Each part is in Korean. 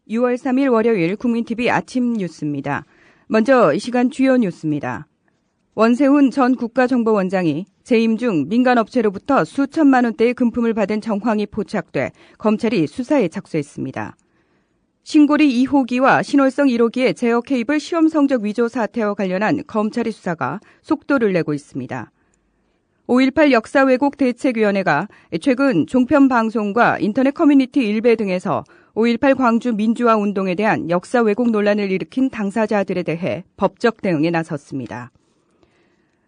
6월 3일 월요일 국민TV 아침 뉴스입니다. 먼저 이 시간 주요 뉴스입니다. 원세훈 전 국가정보원장이 재임 중 민간업체로부터 수천만 원대의 금품을 받은 정황이 포착돼 검찰이 수사에 착수했습니다. 신고리 2호기와 신월성 1호기의 제어 케이블 시험 성적 위조 사태와 관련한 검찰의 수사가 속도를 내고 있습니다. 5.18 역사 왜곡 대책위원회가 최근 종편 방송과 인터넷 커뮤니티 일베 등에서 5.18 광주 민주화 운동에 대한 역사 왜곡 논란을 일으킨 당사자들에 대해 법적 대응에 나섰습니다.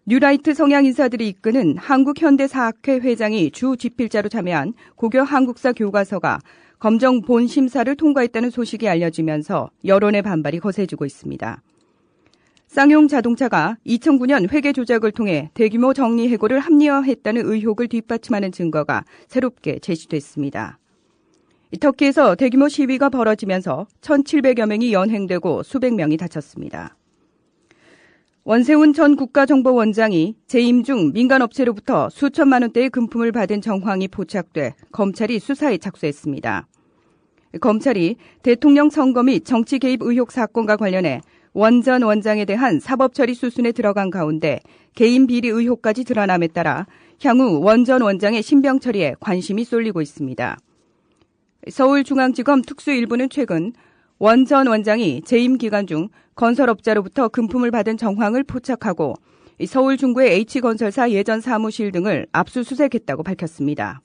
뉴라이트 성향 인사들이 이끄는 한국현대사학회 회장이 주 집필자로 참여한 고교 한국사 교과서가 검정 본 심사를 통과했다는 소식이 알려지면서 여론의 반발이 거세지고 있습니다. 쌍용 자동차가 2009년 회계 조작을 통해 대규모 정리해고를 합리화했다는 의혹을 뒷받침하는 증거가 새롭게 제시됐습니다. 터키에서 대규모 시위가 벌어지면서 1,700여 명이 연행되고 수백 명이 다쳤습니다. 원세훈 전 국가정보원장이 재임 중 민간업체로부터 수천만 원대의 금품을 받은 정황이 포착돼 검찰이 수사에 착수했습니다. 검찰이 대통령 선거 및 정치 개입 의혹 사건과 관련해 원 전 원장에 대한 사법처리 수순에 들어간 가운데 개인 비리 의혹까지 드러남에 따라 향후 원 전 원장의 신병 처리에 관심이 쏠리고 있습니다. 서울중앙지검 특수일부는 최근 원 전 원장이 재임 기간 중 건설업자로부터 금품을 받은 정황을 포착하고 서울 중구의 H건설사 예전 사무실 등을 압수수색했다고 밝혔습니다.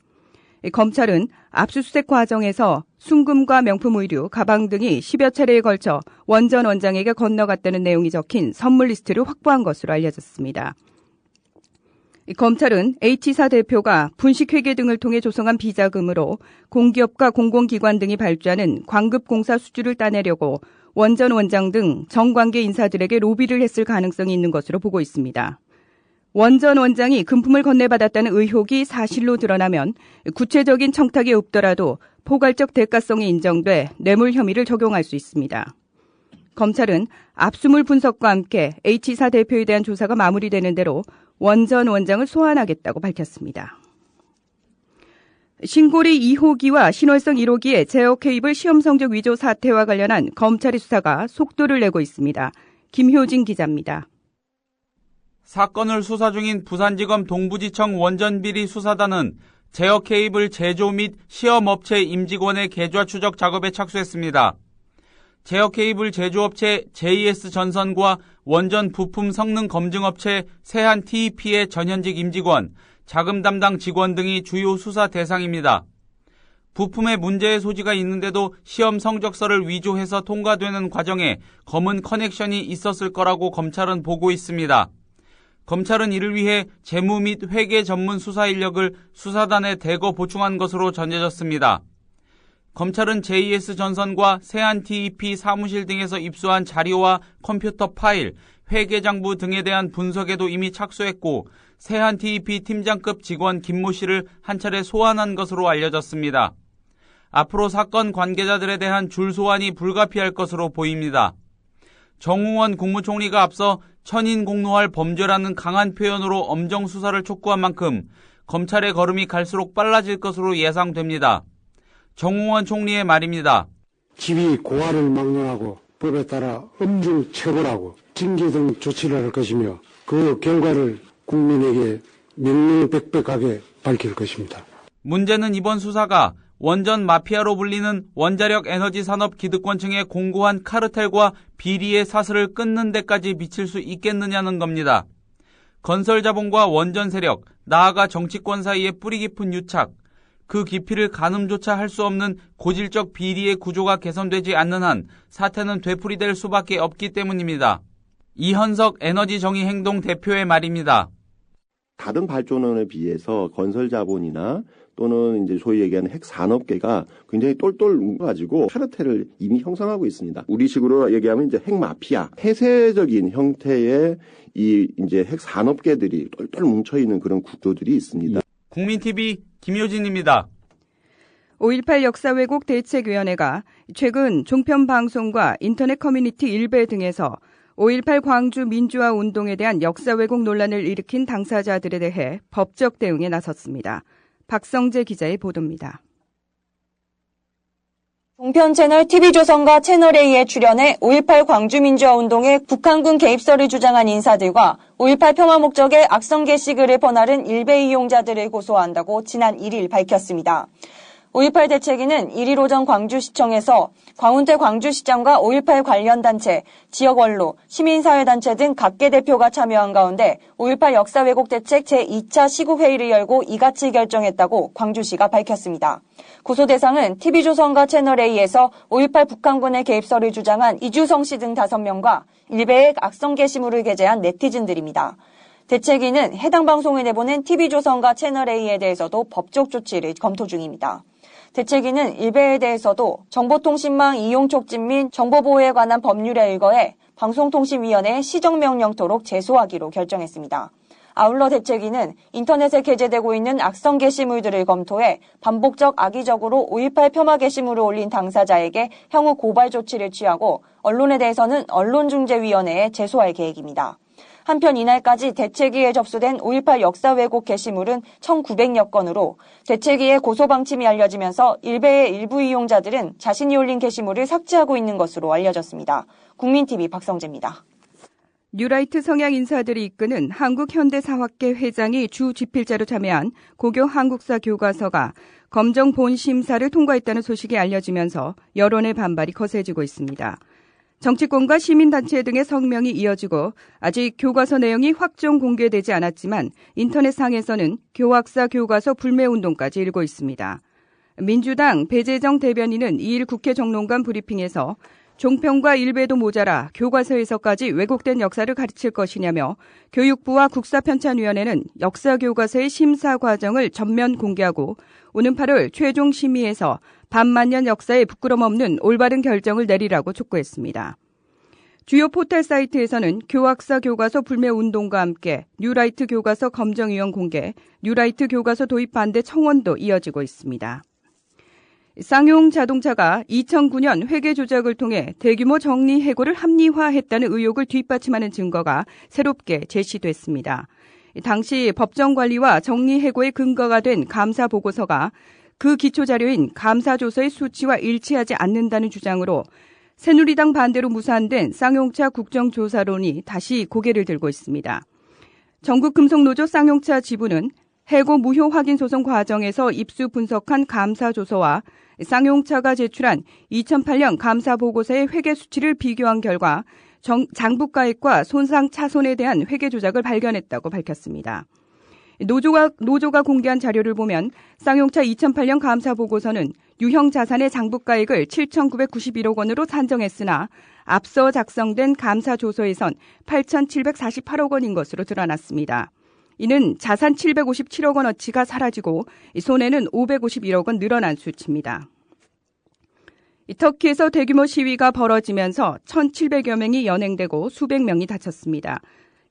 검찰은 압수수색 과정에서 순금과 명품 의류, 가방 등이 10여 차례에 걸쳐 원 전 원장에게 건너갔다는 내용이 적힌 선물 리스트를 확보한 것으로 알려졌습니다. 검찰은 H사 대표가 분식회계 등을 통해 조성한 비자금으로 공기업과 공공기관 등이 발주하는 광급공사 수주를 따내려고 원 전 원장 등 정관계 인사들에게 로비를 했을 가능성이 있는 것으로 보고 있습니다. 원 전 원장이 금품을 건네받았다는 의혹이 사실로 드러나면 구체적인 청탁이 없더라도 포괄적 대가성이 인정돼 뇌물 혐의를 적용할 수 있습니다. 검찰은 압수물 분석과 함께 H사 대표에 대한 조사가 마무리되는 대로 원 전 원장을 소환하겠다고 밝혔습니다. 신고리 2호기와 신월성 1호기의 제어 케이블 시험 성적 위조 사태와 관련한 검찰의 수사가 속도를 내고 있습니다. 김효진 기자입니다. 사건을 수사 중인 부산지검 동부지청 원전비리 수사단은 제어 케이블 제조 및 시험업체 임직원의 계좌 추적 작업에 착수했습니다. 제어 케이블 제조업체 JS전선과 원전 부품 성능 검증업체 세한TEP의 전현직 임직원, 자금 담당 직원 등이 주요 수사 대상입니다. 부품에 문제의 소지가 있는데도 시험 성적서를 위조해서 통과되는 과정에 검은 커넥션이 있었을 거라고 검찰은 보고 있습니다. 검찰은 이를 위해 재무 및 회계 전문 수사 인력을 수사단에 대거 보충한 것으로 전해졌습니다. 검찰은 JS전선과 세한TEP 사무실 등에서 입수한 자료와 컴퓨터 파일, 회계장부 등에 대한 분석에도 이미 착수했고 세한TEP 팀장급 직원 김모 씨를 한 차례 소환한 것으로 알려졌습니다. 앞으로 사건 관계자들에 대한 줄 소환이 불가피할 것으로 보입니다. 정웅원 국무총리가 앞서 천인공노할 범죄라는 강한 표현으로 엄정 수사를 촉구한 만큼 검찰의 걸음이 갈수록 빨라질 것으로 예상됩니다. 정웅원 총리의 말입니다. 지위 고하를 막론하고 법에 따라 엄중 처벌하고 징계 등 조치를 할 것이며 그 결과를 국민에게 명명백백하게 밝힐 것입니다. 문제는 이번 수사가 원전 마피아로 불리는 원자력 에너지 산업 기득권층의 공고한 카르텔과 비리의 사슬을 끊는 데까지 미칠 수 있겠느냐는 겁니다. 건설 자본과 원전 세력, 나아가 정치권 사이의 뿌리 깊은 유착, 그 깊이를 가늠조차 할 수 없는 고질적 비리의 구조가 개선되지 않는 한 사태는 되풀이될 수밖에 없기 때문입니다. 이현석 에너지정의행동 대표의 말입니다. 다른 발전원에 비해서 건설 자본이나 또는 이제 소위 얘기하는 핵 산업계가 굉장히 똘똘 뭉가지고 카르텔을 이미 형성하고 있습니다. 우리식으로 얘기하면 이제 핵 마피아, 폐쇄적인 형태의 이 이제 핵 산업계들이 똘똘 뭉쳐 있는 그런 구조들이 있습니다. 국민TV 김효진입니다. 5.18 역사 왜곡 대책위원회가 최근 종편 방송과 인터넷 커뮤니티 일베 등에서 5.18 광주 민주화 운동에 대한 역사 왜곡 논란을 일으킨 당사자들에 대해 법적 대응에 나섰습니다. 박성재 기자의 보도입니다. 종편 채널 TV조선과 채널A에 출연해 5.18 광주민주화운동에 북한군 개입설을 주장한 인사들과 5.18 평화 목적의 악성 게시글을 퍼나른 일베 이용자들을 고소한다고 지난 1일 밝혔습니다. 5.18 대책위는 1일 오전 광주시청에서 광운태 광주시장과 5.18 관련 단체, 지역 원로, 시민사회단체 등 각계 대표가 참여한 가운데 5.18 역사 왜곡 대책 제2차 시국회의를 열고 이같이 결정했다고 광주시가 밝혔습니다. 고소 대상은 TV조선과 채널A에서 5.18 북한군의 개입설을 주장한 이주성 씨 등 5명과 일베의 악성 게시물을 게재한 네티즌들입니다. 대책위는 해당 방송을 내보낸 TV조선과 채널A에 대해서도 법적 조치를 검토 중입니다. 대책위는 일베에 대해서도 정보통신망 이용 촉진 및 정보보호에 관한 법률에 의거해 방송통신위원회에 시정명령토록 제소하기로 결정했습니다. 아울러 대책위는 인터넷에 게재되고 있는 악성 게시물들을 검토해 반복적 악의적으로 5.18 폄하 게시물을 올린 당사자에게 향후 고발 조치를 취하고 언론에 대해서는 언론중재위원회에 제소할 계획입니다. 한편 이날까지 대책위에 접수된 5.18 역사 왜곡 게시물은 1,900여 건으로 대책위의 고소 방침이 알려지면서 일베의 일부 이용자들은 자신이 올린 게시물을 삭제하고 있는 것으로 알려졌습니다. 국민TV 박성재입니다. 뉴라이트 성향 인사들이 이끄는 한국현대사학회 회장이 주 집필자로 참여한 고교 한국사 교과서가 검정 본심사를 통과했다는 소식이 알려지면서 여론의 반발이 거세지고 있습니다. 정치권과 시민단체 등의 성명이 이어지고 아직 교과서 내용이 확정 공개되지 않았지만 인터넷상에서는 교학사 교과서 불매운동까지 일고 있습니다. 민주당 배재정 대변인은 2일 국회 정론관 브리핑에서 종편과 일베도 모자라 교과서에서까지 왜곡된 역사를 가르칠 것이냐며 교육부와 국사편찬위원회는 역사교과서의 심사 과정을 전면 공개하고 오는 8월 최종 심의에서 반만년 역사에 부끄럼 없는 올바른 결정을 내리라고 촉구했습니다. 주요 포털 사이트에서는 교학사 교과서 불매 운동과 함께 뉴라이트 교과서 검정위원 공개, 뉴라이트 교과서 도입 반대 청원도 이어지고 있습니다. 쌍용 자동차가 2009년 회계 조작을 통해 대규모 정리 해고를 합리화했다는 의혹을 뒷받침하는 증거가 새롭게 제시됐습니다. 당시 법정 관리와 정리 해고의 근거가 된 감사 보고서가 그 기초 자료인 감사조서의 수치와 일치하지 않는다는 주장으로 새누리당 반대로 무산된 쌍용차 국정조사론이 다시 고개를 들고 있습니다. 전국금속노조 쌍용차 지부는 해고 무효 확인 소송 과정에서 입수 분석한 감사조서와 쌍용차가 제출한 2008년 감사보고서의 회계 수치를 비교한 결과 장부가액과 손상 차손에 대한 회계 조작을 발견했다고 밝혔습니다. 노조가 공개한 자료를 보면 쌍용차 2008년 감사보고서는 유형 자산의 장부가액을 7,991억 원으로 산정했으나 앞서 작성된 감사조서에선 8,748억 원인 것으로 드러났습니다. 이는 자산 757억 원어치가 사라지고 손해는 551억 원 늘어난 수치입니다. 터키에서 대규모 시위가 벌어지면서 1,700여 명이 연행되고 수백 명이 다쳤습니다.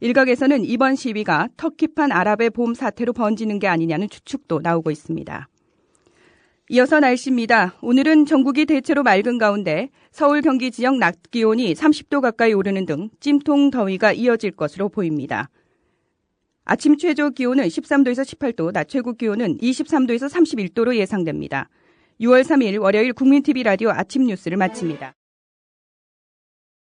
일각에서는 이번 시위가 터키판 아랍의 봄 사태로 번지는 게 아니냐는 추측도 나오고 있습니다. 이어서 날씨입니다. 오늘은 전국이 대체로 맑은 가운데 서울 경기 지역 낮 기온이 30도 가까이 오르는 등 찜통 더위가 이어질 것으로 보입니다. 아침 최저 기온은 13도에서 18도, 낮 최고 기온은 23도에서 31도로 예상됩니다. 6월 3일 월요일 국민TV 라디오 아침 뉴스를 마칩니다.